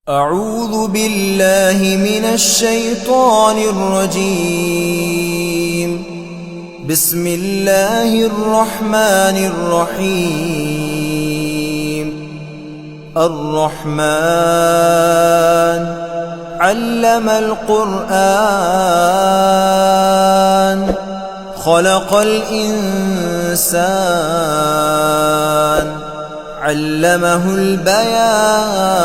أعوذ بالله من الشيطان الرجيم. بسم الله الرحمن الرحيم. الرحمن علم القرآن خلق الإنسان علمه البيان.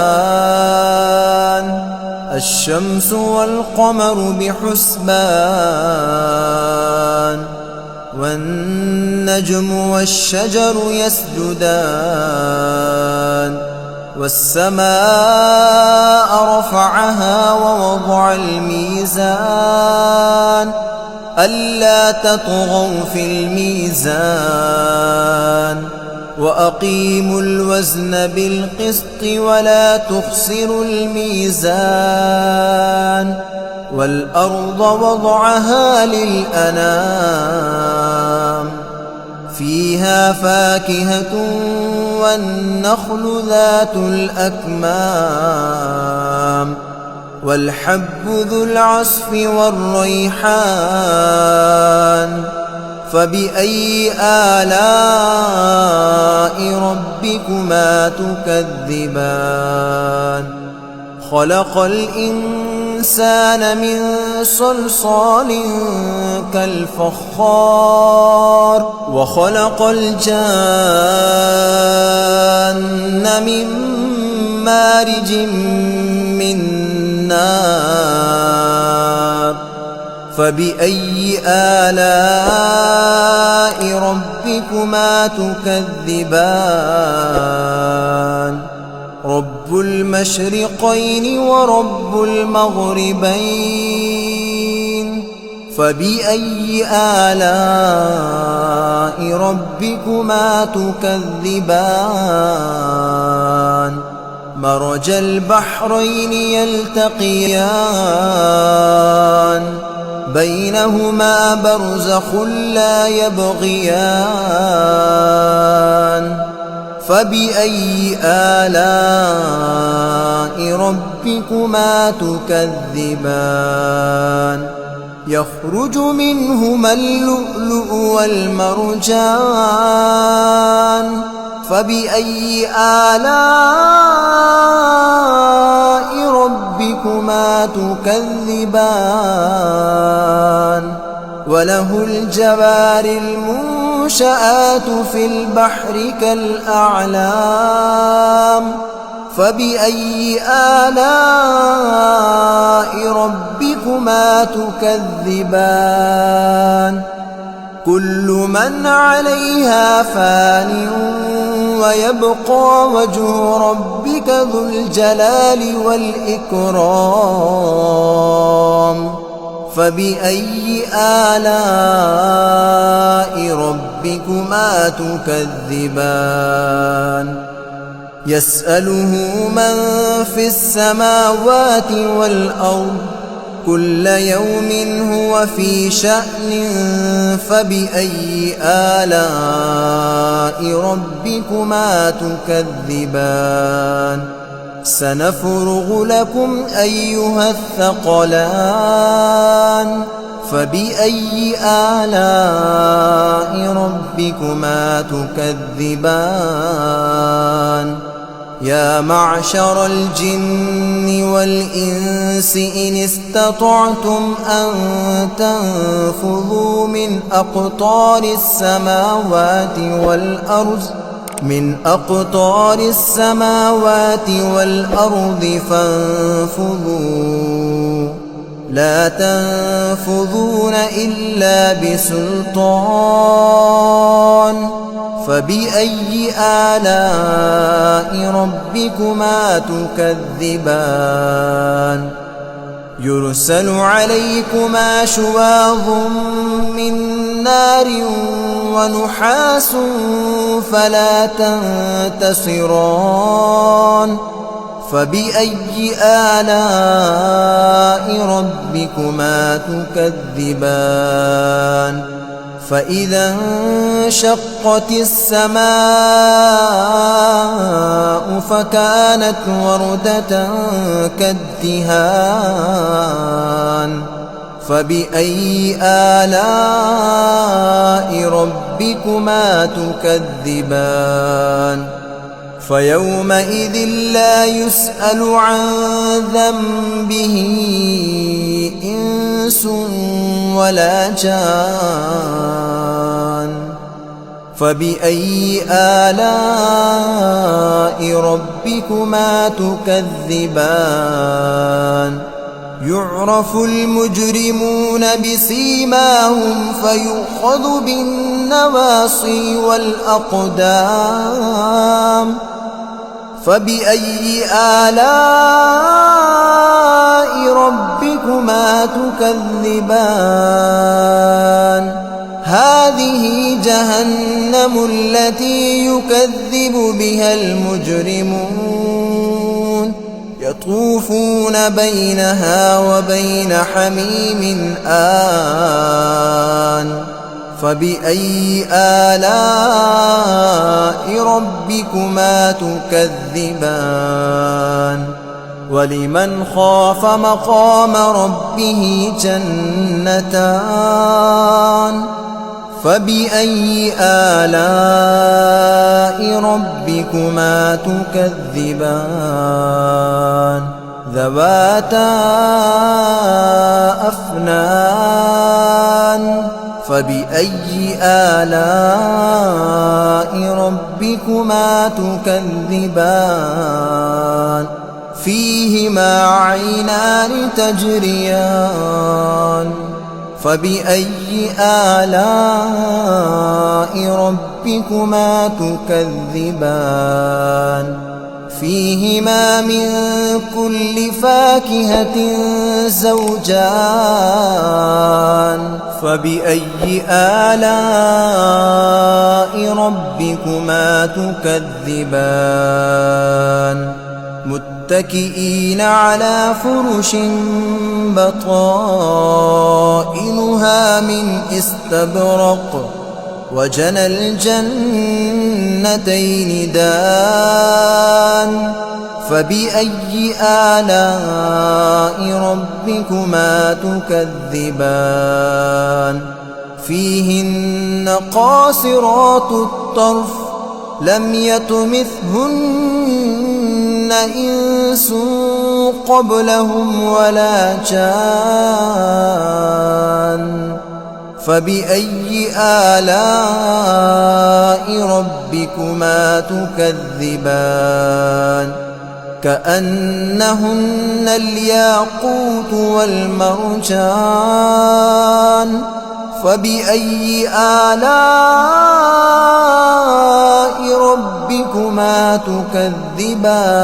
الشمس والقمر بحسبان والنجم والشجر يسجدان. والسماء رفعها ووضع الميزان ألا تطغوا في الميزان وأقيموا الوزن بالقسط ولا تخسروا الميزان. والأرض وضعها للأنام فيها فاكهة والنخل ذات الأكمام والحب ذو العصف والريحان. فبأي آلاء ربكما تكذبان؟ خلق الإنسان من صلصال كالفخار وخلق الجان من مارج من نار. فبأي آلاء ربكما تكذبان؟ رب المشرقين ورب المغربين. فبأي آلاء ربكما تكذبان؟ مرج البحرين يلتقيان بينهما برزخ لا يبغيان. فبأي آلاء ربكما تكذبان؟ يخرج منهما اللؤلؤ والمرجان. فبأي آلاء ربكما تكذبان؟ وله الجوار المنشآت في البحر كالأعلام. فبأي آلاء ربكما تكذبان؟ كل من عليها فان ويبقى وجه ربك ذو الجلال والإكرام. فبأي آلاء ربكما تكذبان؟ يسأله من في السماوات والأرض كل يوم هو في شأن. فبأي آلاء ربكما تكذبان؟ سنفرغ لكم أيها الثقلان. فبأي آلاء ربكما تكذبان؟ يا معشر الجن والإنس إن استطعتم أن تنفذوا من أقطار السماوات والأرض فانفذوا لا تنفذون إلا بسلطان. فبأي آلاء ربكما تكذبان؟ يرسل عليكما شواظ من نار ونحاس فلا تنتصران. فبأي آلاء ربكما تكذبان؟ فإذا انشقت السماء فكانت وردة كالدهان فبأي آلاء ربكما تكذبان فيومئذ لا يسأل عن ذنبه إنس ولا جان فبأي آلاء ربكما تكذبان يعرف المجرمون بسيماهم فيؤخذ بالنواصي والأقدام فبأي آلاء ربكما تكذبان هذه جهنم التي يكذب بها المجرمون يطوفون بينها وبين حميم آن فبأي آلاء ربكما تكذبان ولمن خاف مقام ربه جنتان فبأي آلاء ربكما تكذبان ذواتا أفنان فبأي آلاء ربكما تكذبان فيهما عينان تجريان فبأي آلاء ربكما تكذبان فيهما من كل فاكهة زوجان فبأي آلاء ربكما تكذبان متكئين على فرش بطائنها من استبرق وجنى الجنتين دان فبأي آلاء ربكما تكذبان فيهن قاصرات الطرف لم يطمثهن إنس قبلهم ولا جان فبأي آلاء ربكما تكذبان كأنهن الياقوت والمرجان فبأي آلاء ربكما تكذبان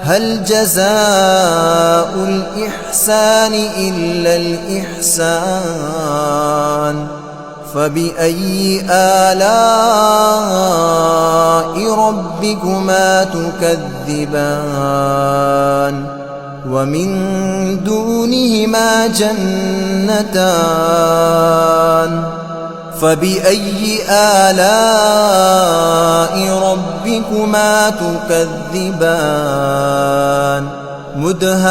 هل جزاء الإحسان إلا الإحسان فبأي آلاء ربكما تكذبان ومن دونهما جنتان فبأي آلاء ربكما تكذبان مدهامتان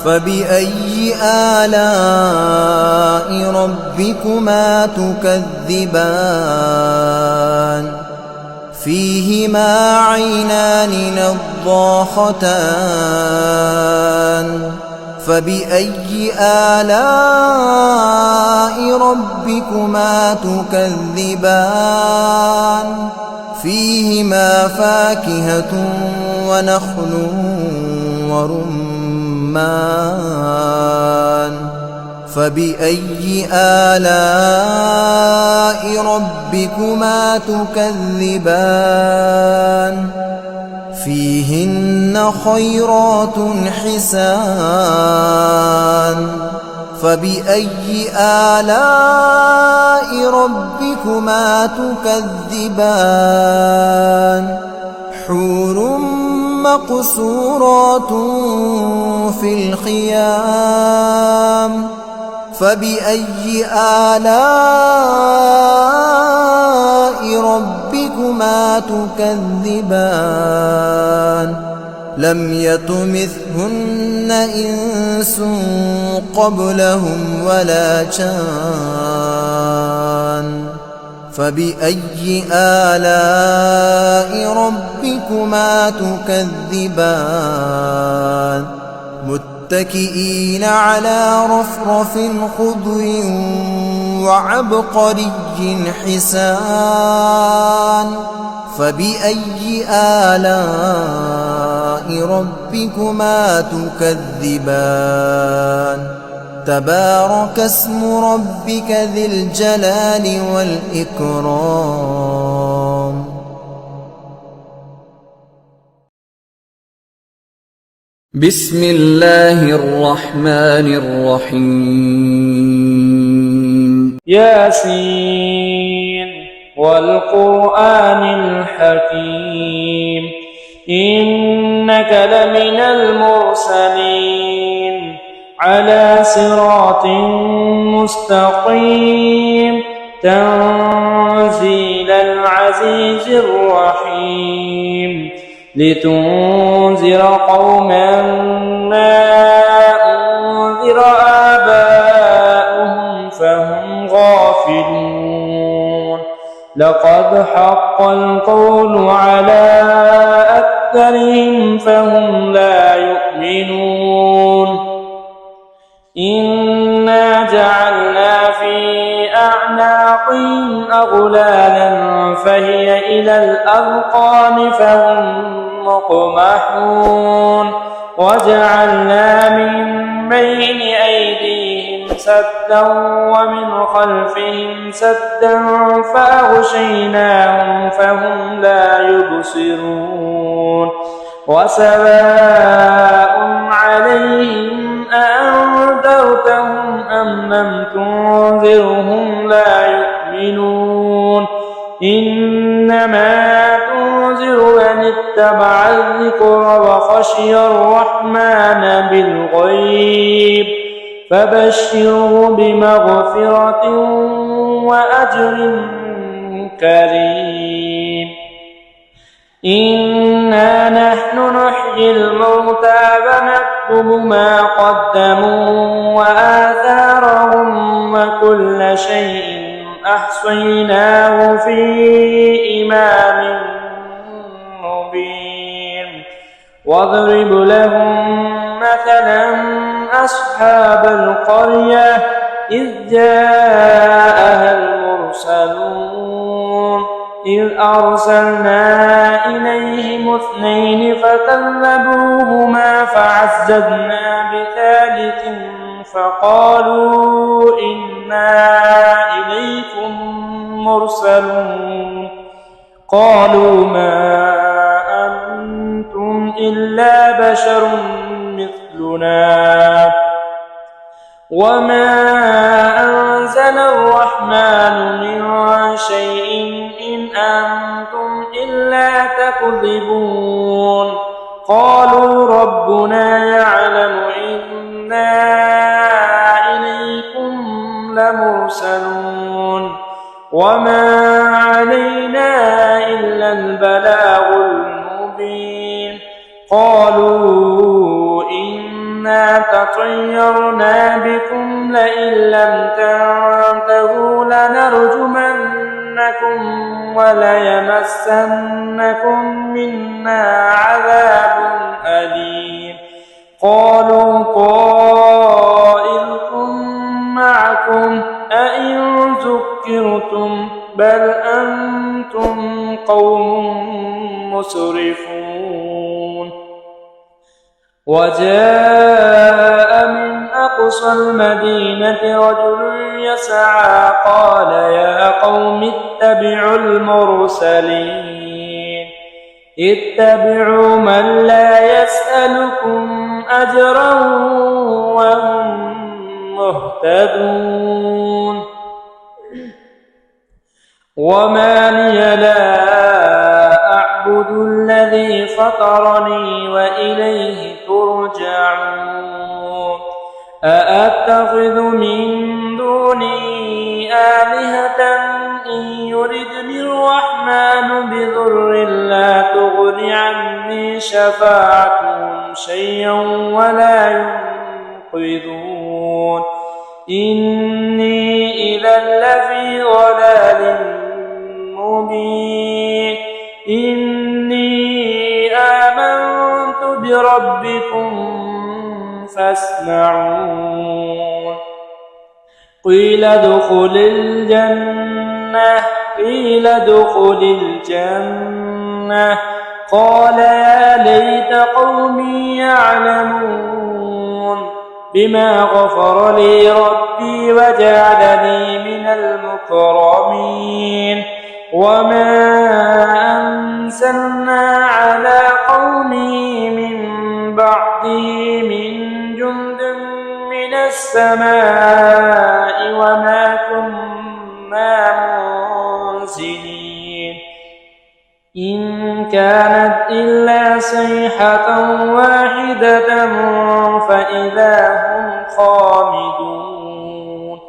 فبأي آلاء ربكما تكذبان فيهما عينان نضاختان فبأي آلاء ربكما تكذبان فيهما فاكهة ونخل ورمان فبأي آلاء ربكما تكذبان فيهن خيرات حسان فبأي آلاء ربكما تكذبان حور مقصورات في الخيام فبأي آلاء ربكما تكذبان لم يطمثهن إنس قبلهم ولا جان فبأي آلاء ربكما تكذبان متكئين على رفرف خضر وعبقري حسان فبأي آلاء ربكما تكذبان تبارك اسم ربك ذي الجلال والإكرام. بسم الله الرحمن الرحيم. ياسين والقرآن الحكيم إنك لمن المرسلين على صراط مستقيم تنزيل العزيز الرحيم لتنذر قوما ما أنذر آباؤهم فهم غافلون لقد حق القول على أكثرهم فهم لا يؤمنون إنا جعلنا في أعناقهم أغلالا فهي إلى الأذقان فهم مقمحون وجعلنا من بين أيديهم سدا ومن خلفهم سدا فأغشيناهم فهم لا يبصرون وسواء عليهم أأنذرتهم أم لم تنذرهم لا يؤمنون إنما تنذر من اتبع الذكر وخشي الرحمن بالغيب فبشره بمغفرة وأجر كريم إنا نحن نحيي الموتى ونكتب ما قدموا وآثارهم وكل شيء أحصيناه في إمام مبين واضرب لهم مثلا أصحاب القرية إذ جاءها المرسلون إذ أرسلنا إليهم اثنين فكذبوهما فعززنا بثالث فقالوا إنا إليكم مرسلون قالوا ما أنتم إلا بشر مثلنا وما أنزل الرحمن من شيء إن أنتم إلا تكذبون قالوا ربنا يعلم إنا إليكم لمرسلون وما علينا إلا البلاغ المبين قالوا إنا تطيرنا بكم لئن لم تنتهوا لنرجمنكم وليمسنكم منا عذاب أليم قالوا طائركم معكم أئن ذكرتم بل أنتم قوم مسرفون وجاء من أقصى المدينة رجل يسعى قال يا قوم اتبعوا المرسلين اتبعوا من لا يسألكم أجرا وهم مهتدون وما لي لا أعبد الذي فطرني الرحمن بضر لا تغن عني شفاعتهم شيئا ولا ينقذون إني إذا لفي ضلال مبين إني آمنت بربكم فاسمعون قيل ادخل الجنة قال يا ليت قومي يعلمون بما غفر لي ربي وجعلني من المكرمين وما أنزلنا على قومه من بعده من جند من السماء وما كنا منزلين إن كانت إلا صيحة واحدة فإذا هم خامدون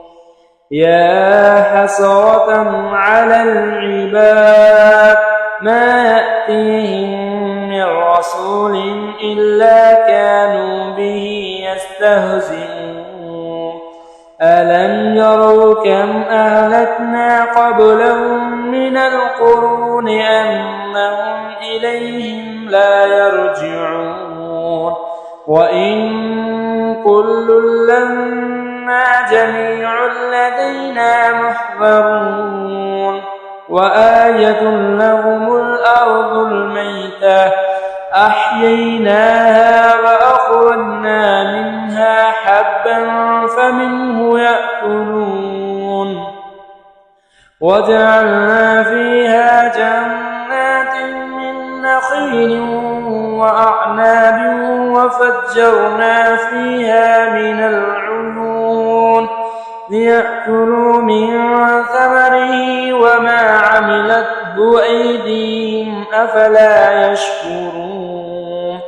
يا حسرة على العباد ما يأتيهم من رسول إلا كانوا به يستهزئون ألم يروا كم أهلكنا قبلهم من القرون أنهم إليهم لا يرجعون وإن كل لما جميع لدينا محضرون وآية لهم الأرض الميتة أحييناها وأخرجنا منها حبا فمنه يأكلون وجعلنا فيها جنات من نخيل وأعناب وفجرنا فيها من العيون ليأكلوا من ثمره وما عملته أيديهم أفلا يشكرون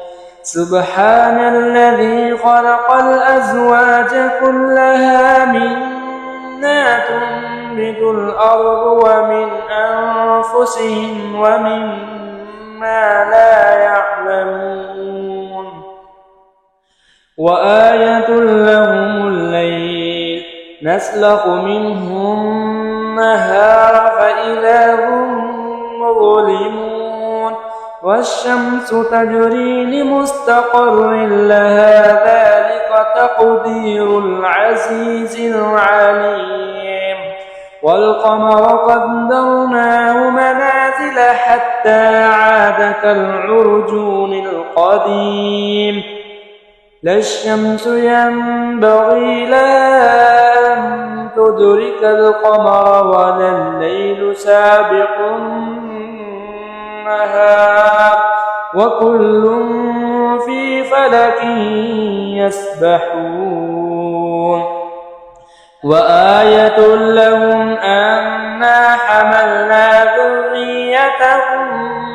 سبحان الذي خلق الأزواج كلها مما تنبت الأرض ومن أنفسهم ومما لا يعلمون وآية لهم الليل نسلخ منه النهار فإذا هم مظلمون والشمس تجري لمستقر لها ذلك تقدير العزيز العليم والقمر قدرناه منازل حتى عاد كالعرجون القديم لا الشمس ينبغي لها أن تدرك القمر ولا الليل سابق النهار وكل في فلك يسبحون وآية لهم أنا حملنا ذريتهم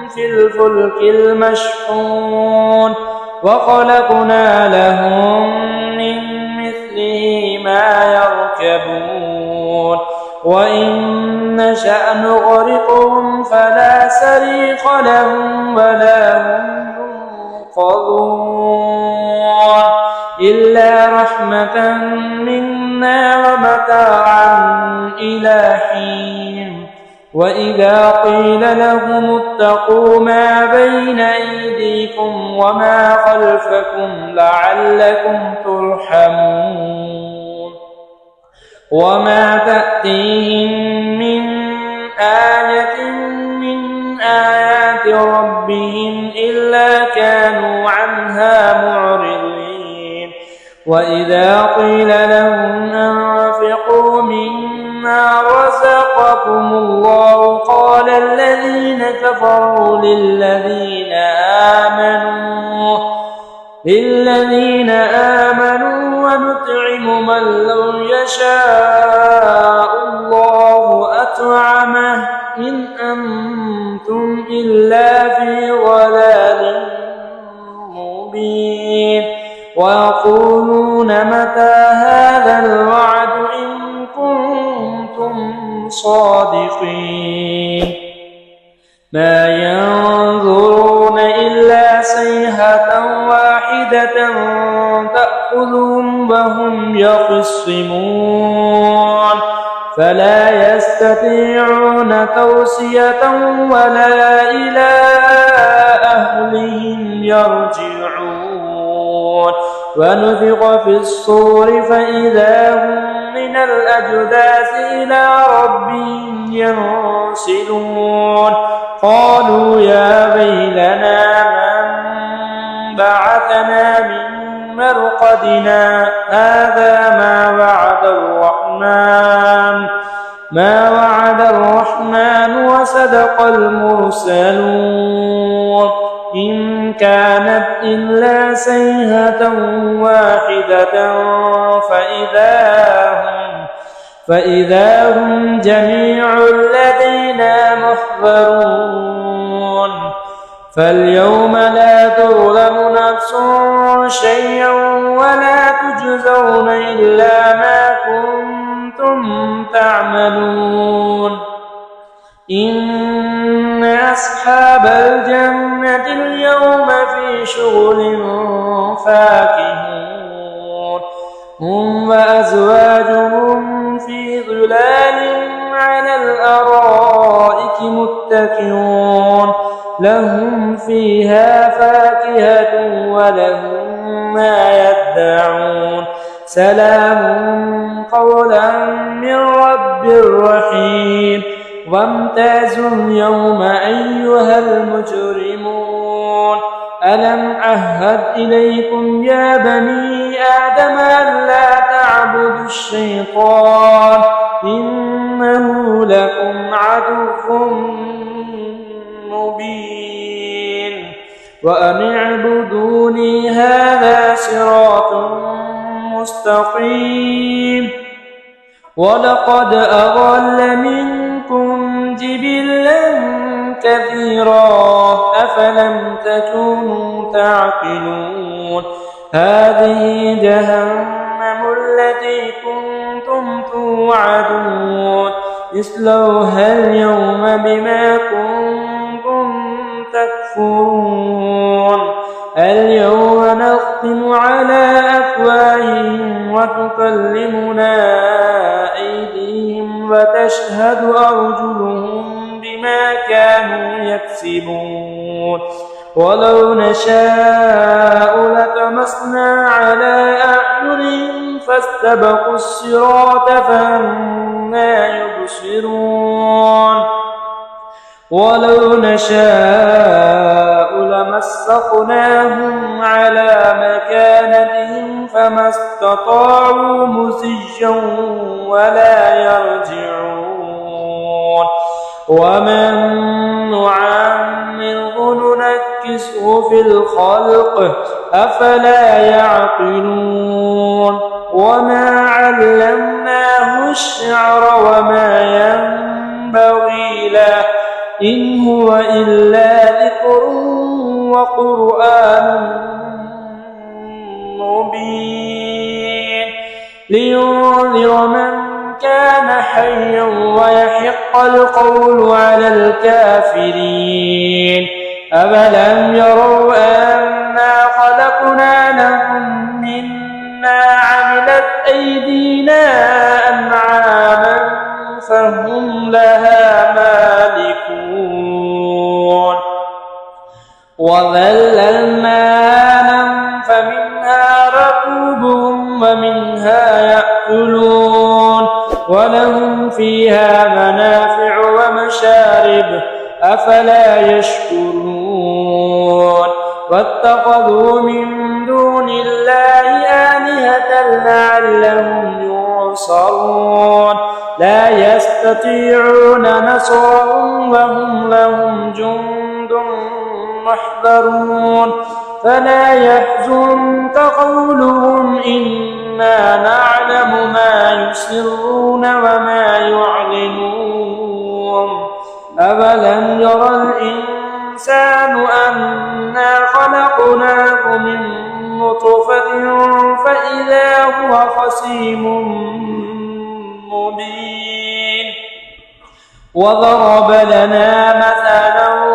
في الفلك المشحون وخلقنا لهم من مثله ما يركبون وإن نشأ نغرقهم فلا صريخ لهم ولا هم ينقذون إلا رحمة منا ومتاعا إلى حين وإذا قيل لهم اتقوا ما بين أيديكم وما خلفكم لعلكم ترحمون وما تأتيهم من آية من آيات ربهم إلا كانوا عنها معرضين وإذا قيل لهم أنفقوا مما رزقكم الله قال الذين كفروا للذين آمنوا ونطعم من لو يشاء الله أطعمه إن أنتم إلا في ضلال مبين ويقولون متى هذا الوعد إن كنتم صادقين ما ينظرون إلا صيحة واحدة تأخذهم وهم يخصمون فلا يستطيعون توصية ولا إلى أهلهم يرجعون ونفخ في الصور فإذا هم من الأجداث إلى ربهم ينسلون قالوا يا ويلنا من بعثنا من مرقدنا هذا ما وعد الرحمن وصدق المرسلون إن كانت إلا صيحة واحدة فإذا هم جميع لدينا محضرون فاليوم لا تظلم نفس شيئا ولا تجزون إلا ما كنتم تعملون إن أصحاب الجنة اليوم في شغل فاكهون هم وأزواجهم في ظلال على الأرائك متكئون لهم فيها فاكهة ولهم ما يدعون سلام قولا من رب رحيم وامتازوا اليوم أيها المجرمون ألم أعهد إليكم يا بني آدم ألا تعبدوا الشيطان إنه لكم عدو مبين وأن اعبدوني هذا صراط مستقيم ولقد أضل منكم جبلا كثيرا أفلم تكونوا تعقلون هذه جهنم التي كنتم توعدون اصلوها اليوم بما كنتم تكفرون اليوم نختم على أفواههم وتكلمنا أيديهم وتشهد أرجلهم بما كانوا يكسبون ولو نشاء لطمسنا على أعينهم فاستبقوا الصراط فأنى يبصرون ولو نشاء لمسخناهم على مكانتهم فما استطاعوا مزجا ولا يرجعون ومن نعمره ننكسه في الخلق أفلا يعقلون وما علمناه الشعر وما ينبغي له إن هو إلا ذكر وقرآن مبين لينذر من كان حيا ويحق القول على الكافرين أفلم يروا أنا خلقنا لهم مما عملت أيدينا أنعاما فهم لها مالكون وذللناها فمنها ركوبهم ومنها يأكلون ولهم فيها منافع ومشارب أفلا يشكرون واتخذوا من دون الله آلهة لعلهم ينصرون لا يستطيعون نصرهم وهم لهم جند محضرون فلا يحزنك قولهم إنا نعلم ما يسرون وما يعلنون أفلم ير الإنسان أنا خلقناه من نطفة فإذا هو خصيم مبين وضرب لنا مثلا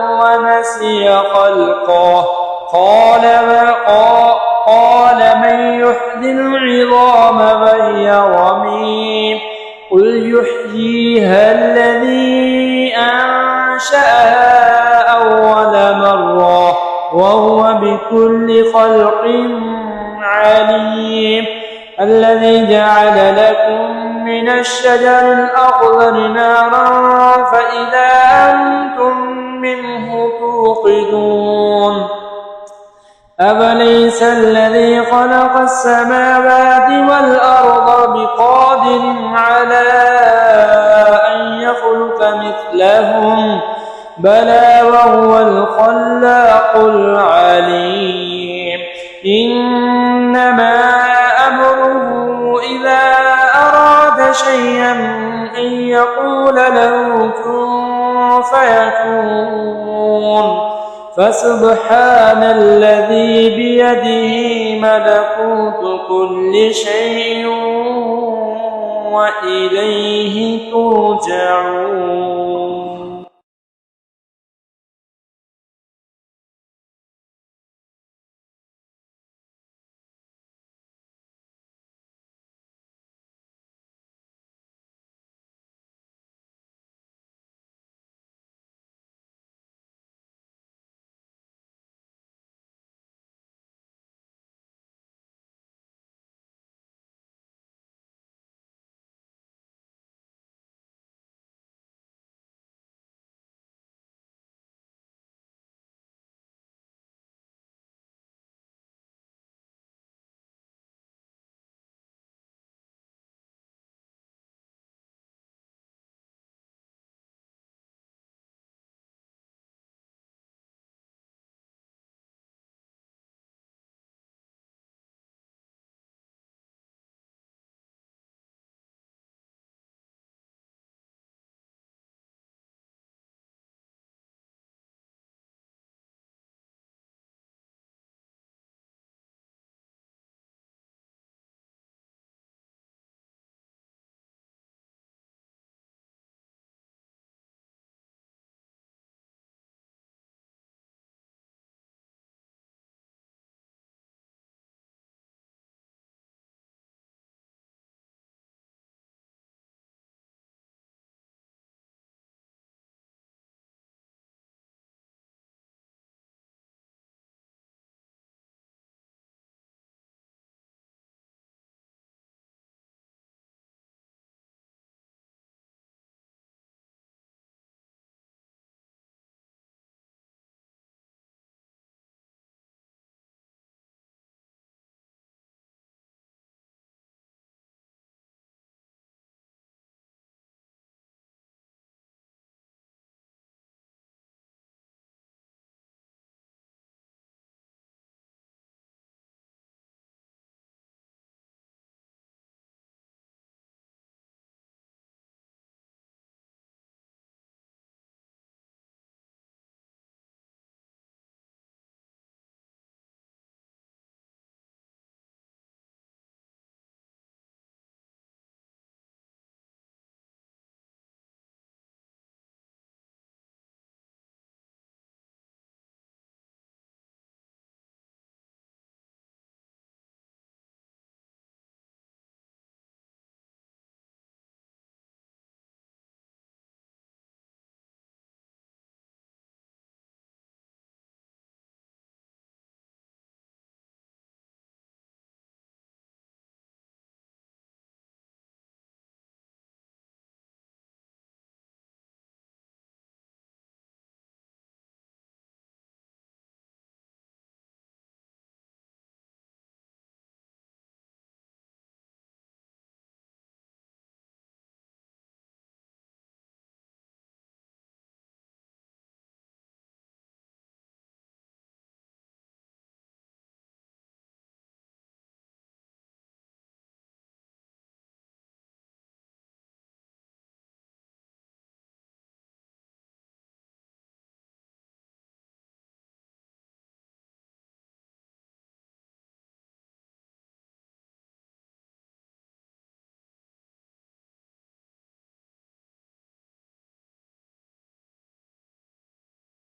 أنشأها أول مرة وهو بكل خلق عليم. الذي جعل لكم من الشجر الأخضر نارا فإذا أنتم منه توقدون. أفليس الذي خلق السماوات والأرض بقادر على أن يخلق مثلهم بلى وهو الخلاق العليم. إنما أمره إذا أراد شيئا أن يقول له كن فيكون. فسبحان الذي بيده ملكوت كل شيء وإليه ترجعون.